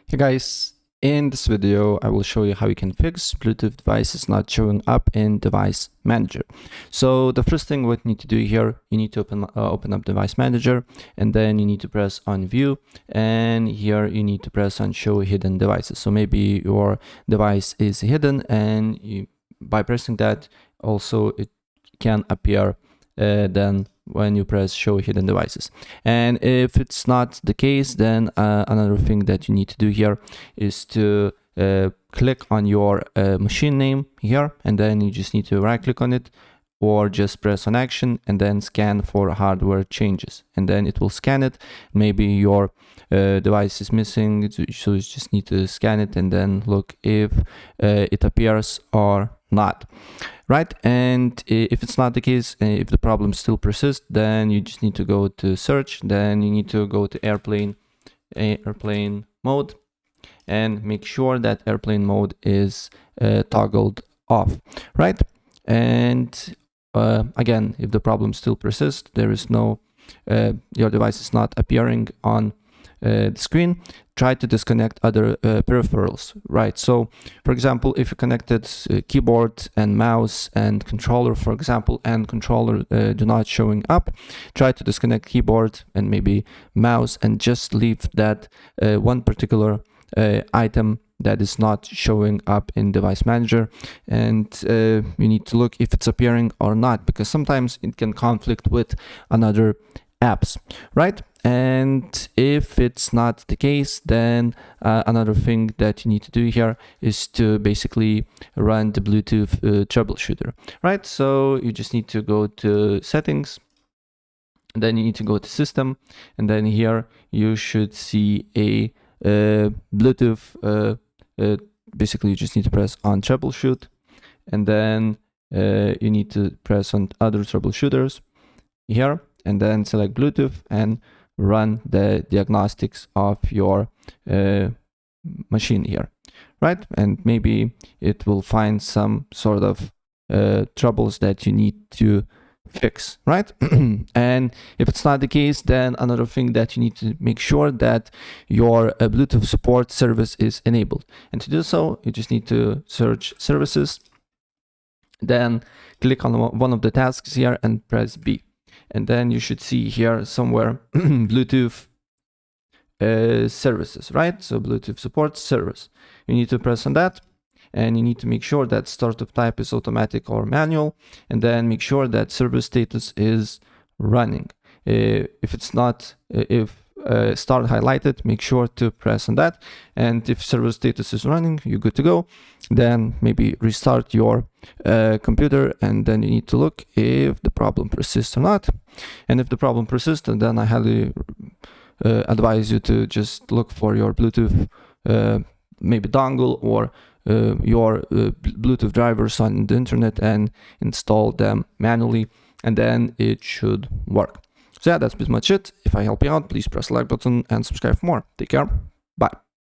Hey guys, in this video I will show you how you can fix Bluetooth devices not showing up in Device Manager. So the first thing what you need to do here, you need to open up Device Manager, and then you need to press on View, and here you need to press on Show Hidden Devices. So maybe your device is hidden, and by pressing that also it can appear then when you press show hidden devices. And if it's not the case, then another thing that you need to do here is to click on your machine name here, and then you just need to right click on it or just press on action and then scan for hardware changes, and then it will scan it. Maybe your device is missing, so you just need to scan it and then look if it appears or not, right? And if it's not the case, if the problem still persists, then you just need to go to search, then you need to go to airplane mode and make sure that airplane mode is toggled off, right? And again, if the problem still persists, there is no your device is not appearing on the screen, try to disconnect other peripherals, right? So for example, if you connected keyboard and mouse and controller, for example, and controller do not showing up, try to disconnect keyboard and maybe mouse and just leave that one particular item that is not showing up in Device Manager, and you need to look if it's appearing or not, because sometimes it can conflict with another apps, right? And if it's not the case, then another thing that you need to do here is to basically run the Bluetooth troubleshooter, right? So you just need to go to settings, then you need to go to system, and then here you should see a Bluetooth. Basically you just need to press on troubleshoot, and then you need to press on other troubleshooters here, and then select Bluetooth and run the diagnostics of your machine here, right? And maybe it will find some sort of troubles that you need to fix, right? And if it's not the case, then another thing that you need to make sure that your Bluetooth support service is enabled. And to do so, you just need to search services, then click on one of the tasks here and press B. And then you should see here somewhere Bluetooth services, right? So Bluetooth support service. You need to press on that, and you need to make sure that startup type is automatic or manual, and then make sure that service status is running. If it's not, if start highlighted, make sure to press on that, and if service status is running, you're good to go. Then maybe restart your computer, and then you need to look if the problem persists or not. And if the problem persists, then I highly advise you to just look for your Bluetooth maybe dongle or your Bluetooth drivers on the internet and install them manually, and then it should work. So yeah, that's pretty much it. If I help you out, please press the like button and subscribe for more. Take care.